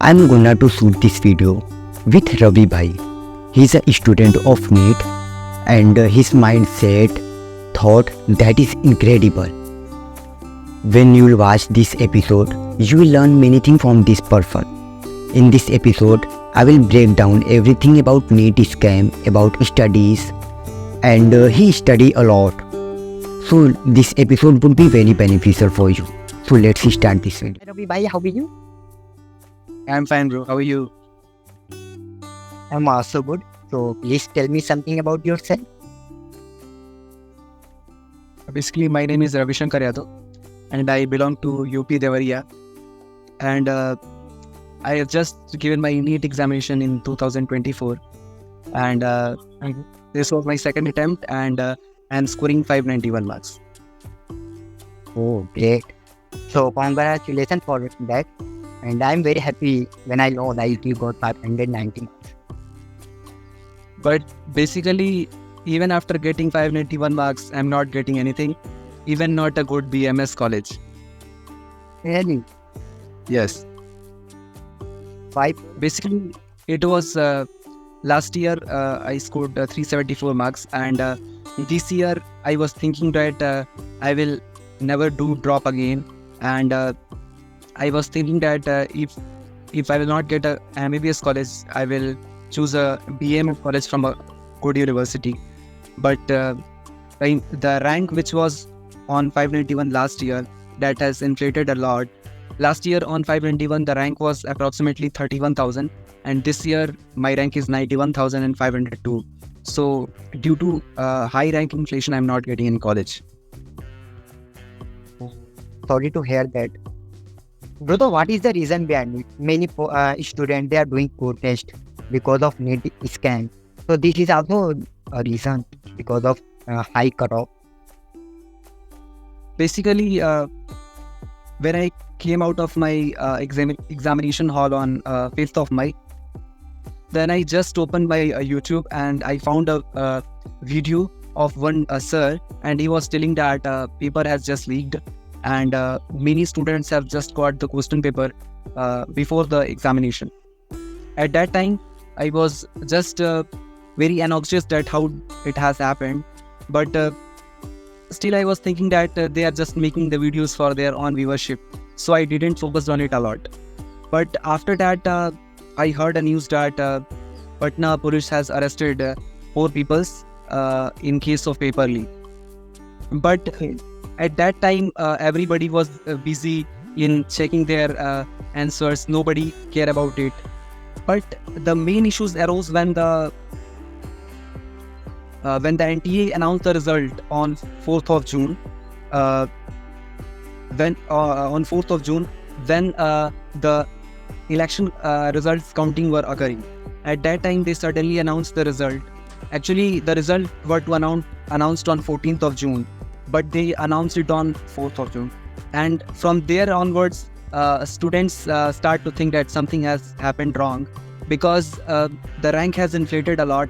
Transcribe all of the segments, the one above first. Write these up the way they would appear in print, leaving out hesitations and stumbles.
I'm gonna to shoot this video with Ravi Bhai. He's a student of NEET and his mindset thought that is incredible. When you watch this episode, you will learn many things from this person. In this episode, I will break down everything about NEET scam, about studies, and he study a lot. So this episode would be very beneficial for you. So let's start this video. Ravi Bhai, how are you? I'm fine, bro. How are you? I'm also good. So please tell me something about yourself. Basically, my name is Ravi Shankar Yadav, and I belong to UP Devariya. And I have just given my NEET examination in 2024, and this was my second attempt, and I'm scoring 591 marks. Oh, great. So congratulations for that. And I'm very happy when I know that you got 590. But basically, even after getting 591 marks, I'm not getting anything, even not a good BMS college. Really? Yes. Five? Basically, it was last year I scored 374 marks, and this year I was thinking that I will never do drop again, and I was thinking that if I will not get a MBBS college, I will choose a BM college from a good university. But the rank which was on 591 last year, that has inflated a lot. Last year on 591, the rank was approximately 31,000, and this year my rank is 91,502. So due to high rank inflation, I'm not getting in college. Sorry to hear that. Brother, what is the reason behind it? Many students, they are doing protest because of NEET scam. So this is also a reason because of high cutoff. Basically, when I came out of my examination hall on 5th of May, then I just opened my YouTube and I found a video of one sir, and he was telling that paper has just leaked, and many students have just got the question paper before the examination. At that time, I was just very anxious that how it has happened, but still I was thinking that they are just making the videos for their own viewership, so I didn't focus on it a lot. But after that, I heard a news that Patna police has arrested 4 people in case of paper leak. But at that time, everybody was busy in checking their answers. Nobody cared about it. But the main issues arose when the NTA announced the result on 4th of June. When the election results counting were occurring. At that time, they suddenly announced the result. Actually, the result were to announced on 14th of June, but they announced it on 4th of June. And from there onwards, students start to think that something has happened wrong, because the rank has inflated a lot.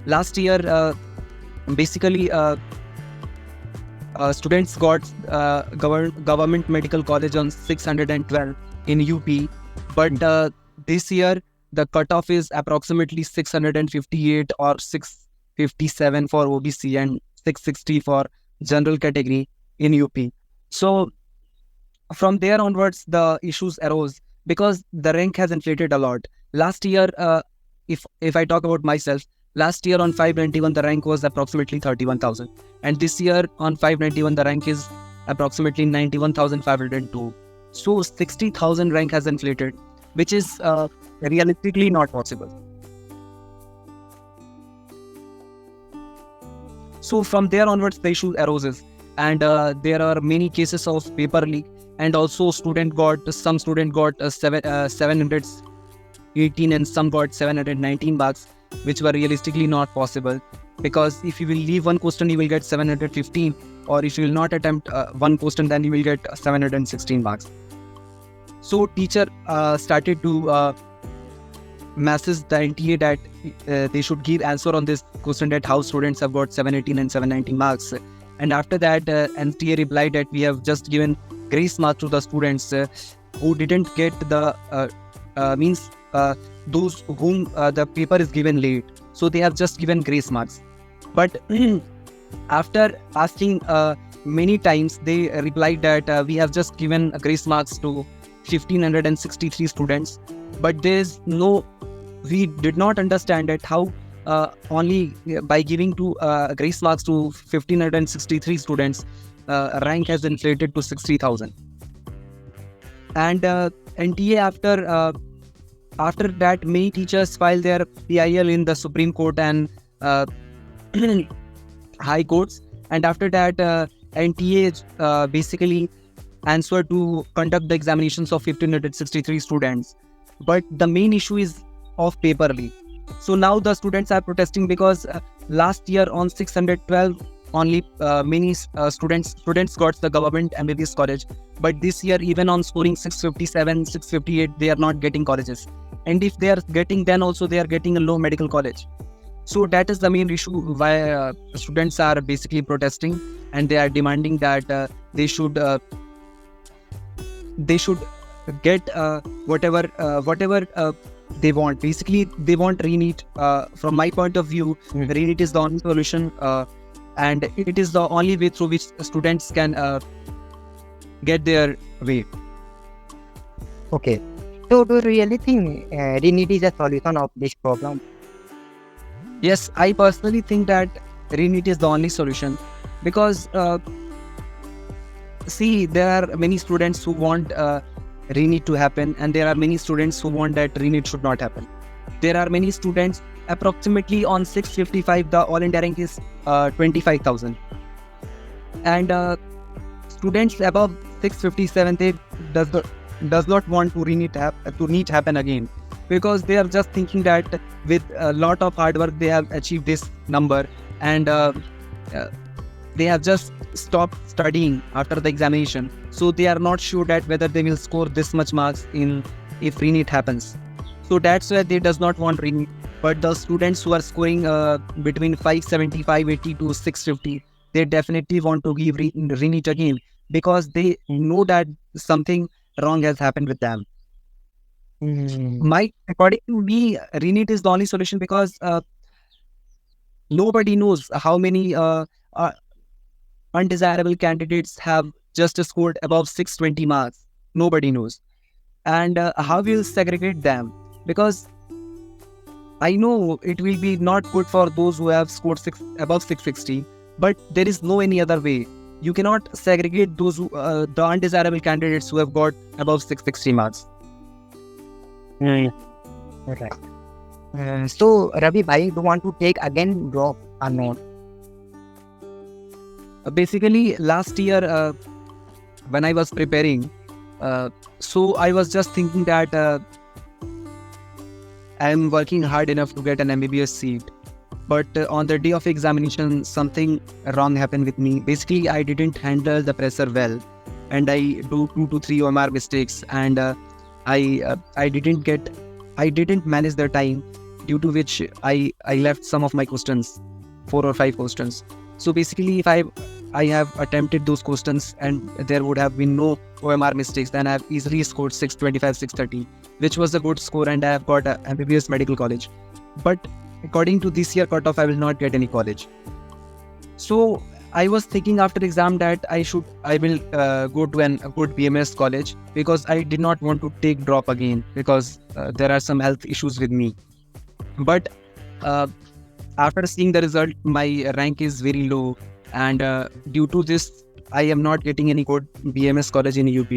Last year, basically, students got government medical college on 612 in UP, but this year the cutoff is approximately 658 or 657 for OBC and 660 for general category in UP. So from there onwards, the issues arose because the rank has inflated a lot. Last year, if I talk about myself, last year on 591 the rank was approximately 31,000, and this year on 591 the rank is approximately 91,502. So 60,000 rank has inflated, which is realistically not possible. So from there onwards the issue arises, and there are many cases of paper leak, and also some student got 718 and some got 719 marks, which were realistically not possible, because if you will leave one question you will get 715, or if you will not attempt one question then you will get 716 marks. So teacher started to message the NTA that they should give answer on this question, that how students have got 718 and 719 marks. And after that, NTA replied that we have just given grace mark to the students who didn't get the means those whom the paper is given late. So they have just given grace marks. But after asking many times, they replied that we have just given grace marks to 1563 students. But there is no, we did not understand that how only by giving to grace marks to 1563 students, rank has inflated to 60,000. And NTA after that, many teachers filed their PIL in the Supreme Court and high courts. And after that, NTA basically answered to conduct the examinations of 1563 students. But the main issue is of paper leak. So now the students are protesting because last year on 612 only many students got the government MBBS college. But this year, even on scoring 657, 658, they are not getting colleges. And if they are getting, then also they are getting a low medical college. So that is the main issue why students are basically protesting, and they are demanding that they should get whatever they want. Basically, they want re-NEET. From my point of view, re-NEET is the only solution, and it is the only way through which students can get their way. Okay. So do you really think re-NEET is a solution of this problem? Yes, I personally think that re-NEET is the only solution, because see, there are many students who want re-NEET to happen, and there are many students who want that re-NEET should not happen. There are many students, approximately on 655, the all India rank is 25,000. And students above 657, they does not want to NEET happen again, because they are just thinking that with a lot of hard work they have achieved this number, and they have just stopped studying after the examination. So they are not sure that whether they will score this much marks in if re-NEET happens. So that's why they does not want re-NEET. But the students who are scoring between 570, 580 to 650, they definitely want to give re-NEET again, because they know that something wrong has happened with them. According to me, re-NEET is the only solution, because nobody knows how many undesirable candidates have just scored above 620 marks. Nobody knows. And how will segregate them? Because I know it will be not good for those who have scored above 660, but there is no any other way. You cannot segregate those the undesirable candidates who have got above 660 marks. Right. So Ravi bhai, do you want to take again drop or not? Basically, last year when I was preparing, so I was just thinking that I am working hard enough to get an MBBS seat. But on the day of examination, something wrong happened with me. Basically, I didn't handle the pressure well, and I do 2 to 3 OMR mistakes, and I didn't manage the time, due to which I left some of my questions, 4 or 5 questions. So basically, if I have attempted those questions and there would have been no OMR mistakes, then I have easily scored 625, 630, which was a good score, and I have got a MBBS medical college. But according to this year cutoff, I will not get any college. So I was thinking after exam that I will go to a good BMS college, because I did not want to take drop again, because there are some health issues with me. But after seeing the result, my rank is very low, and due to this, I am not getting any good BMS college in UP,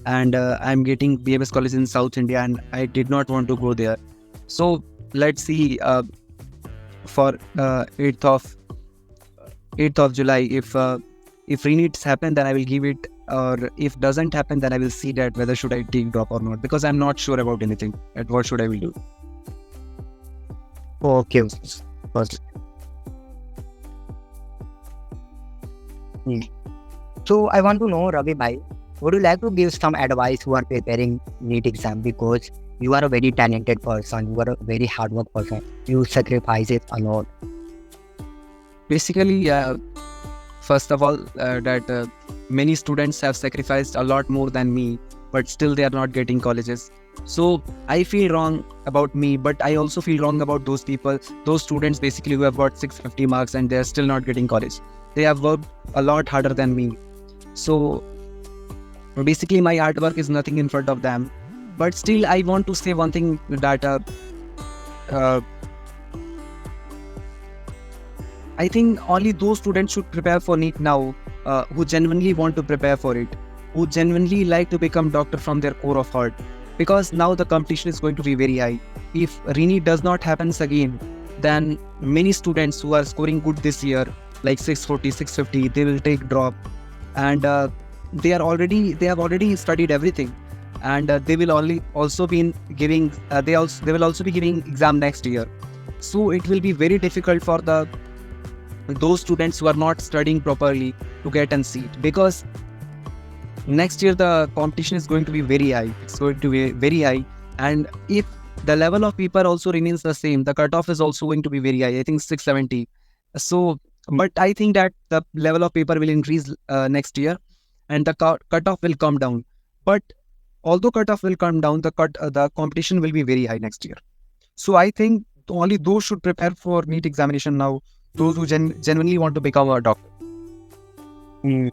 and I'm getting BMS college in South India, and I did not want to go there. So let's see for 8th of July, if re-NEETs happen, then I will give it, or if doesn't happen, then I will see that whether should I take drop or not, because I'm not sure about anything, at what should I will do. Okay. First. So I want to know, Ravi bhai, would you like to give some advice who are preparing NEET exam, because you are a very talented person, you are a very hard work person, you sacrifice it a lot. Basically, first of all, that many students have sacrificed a lot more than me, but still they are not getting colleges. So I feel wrong about me, but I also feel wrong about those people, those students basically who have got 650 marks and they're still not getting college. They have worked a lot harder than me. So basically my hard work is nothing in front of them. But still I want to say one thing, that uh, I think only those students should prepare for NEET now who genuinely want to prepare for it, who genuinely like to become doctor from their core of heart. Because now the competition is going to be very high. If re-NEET does not happen again, then many students who are scoring good this year, like 640, 650, they will take drop, and they have already studied everything, and they will only also be giving they will also be giving exam next year. So it will be very difficult for those students who are not studying properly to get a seat, because next year the competition is going to be very high. It's going to be very high, and if the level of paper also remains the same, the cutoff is also going to be very high. I think 670. So, but I think that the level of paper will increase next year, and the cutoff will come down. But although cutoff will come down, the competition will be very high next year. So I think only those should prepare for NEET examination now. Those who genuinely want to become a doctor. Mm,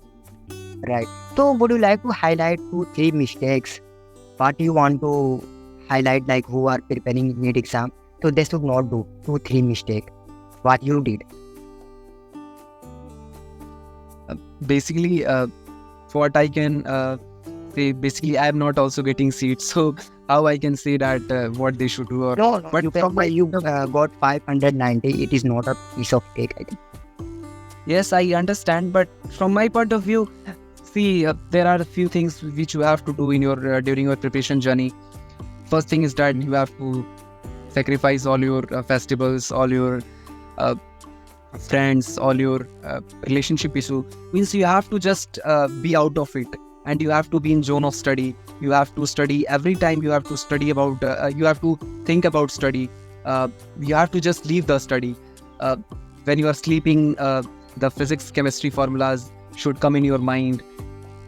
right. So would you like to highlight 2-3 mistakes? What you want to highlight, like who are preparing NEET exam? So they should not do 2-3 mistake. What you did? Basically, what I can say, basically, I am not also getting seats. So how I can say that what they should do? Or No, but you got 590. It is not a piece of cake, I think. yes, I understand. But from my point of view, see, there are a few things which you have to do in your during your preparation journey. First thing is that you have to sacrifice all your festivals, all your friends, all your relationship issue. Means you have to just be out of it, and you have to be in zone of study. You have to study every time. You have to study about. You have to think about study. You have to just leave the study. When you are sleeping, the physics, chemistry formulas should come in your mind.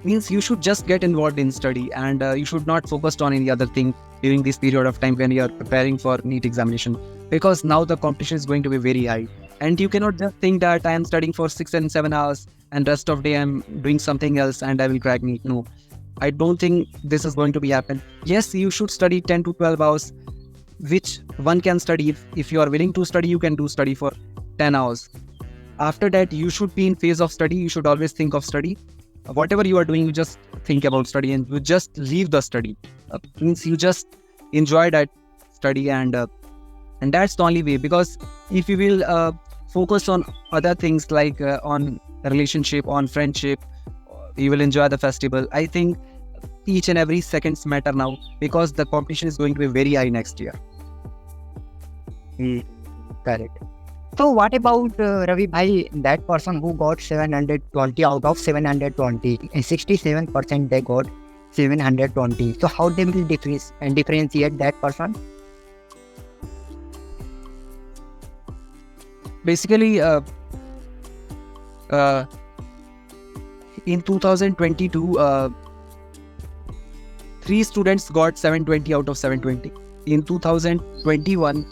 Means you should just get involved in study, and you should not focus on any other thing during this period of time when you are preparing for NEET examination, because now the competition is going to be very high, and you cannot just think that I am studying for 6 and 7 hours and rest of day I'm doing something else and I will crack NEET. No, I don't think this is going to be happen. Yes, you should study 10 to 12 hours, which one can study. If you are willing to study, you can do study for 10 hours. After that, you should be in phase of study. You should always think of study. Whatever you are doing, you just think about study, and you just leave the study. Means you just enjoy that study, and that's the only way. Because if you will focus on other things like on relationship, on friendship, you will enjoy the festival. I think each and every seconds matter now, because the competition is going to be very high next year. Correct. So what about Ravi bhai, that person who got 720 out of 720, and 67% they got 720. So how they will differentiate that person? Basically, in 2022, 3 students got 720 out of 720. In 2021,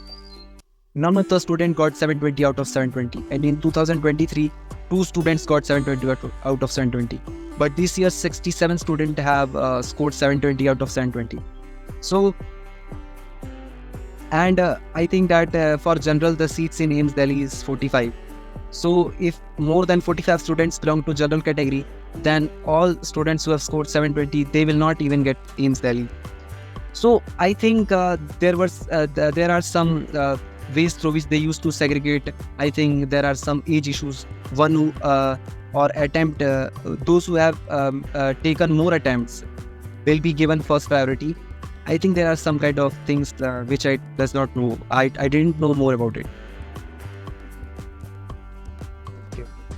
none of the students got 720 out of 720. And in 2023, 2 students got 720 out of 720. But this year, 67 students have scored 720 out of 720. So, and I think that for general, the seats in AIMS Delhi is 45. So if more than 45 students belong to general category, then all students who have scored 720, they will not even get AIMS Delhi. So I think there are some ways through which they used to segregate. I think there are some age issues. One who or attempt those who have taken more attempts will be given first priority. I think there are some kind of things which I does not know. I didn't know more about it.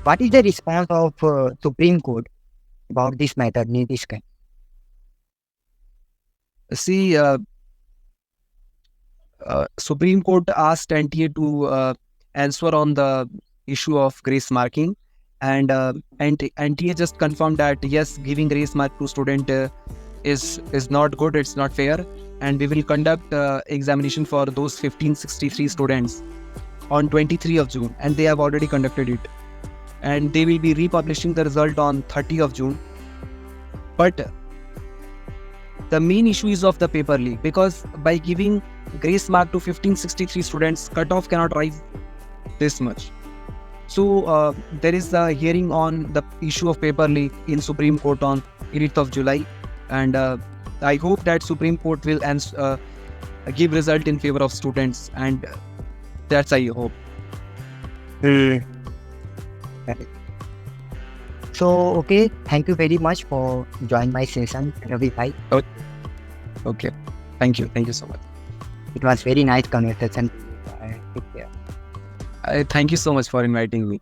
What is the response of Supreme Court about this matter, NEET scam? See, Supreme Court asked NTA to answer on the issue of grace marking, and NTA just confirmed that yes, giving grace mark to student is not good, it's not fair, and we will conduct examination for those 1563 students on 23 of June, and they have already conducted it, and they will be republishing the result on 30 of June. But the main issue is of the paper leak, because by giving grace mark to 1563 students, cutoff cannot rise this much. So there is a hearing on the issue of paper leak in Supreme Court on 8th of July, and I hope that Supreme Court will give result in favor of students, and that's I hope. Correct. So, okay, thank you very much for joining my session, Ravi bhai. Okay, thank you so much. It was very nice conversation. Take care. Thank you so much for inviting me.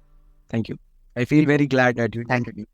Thank you. I feel very glad that you Thank invited me.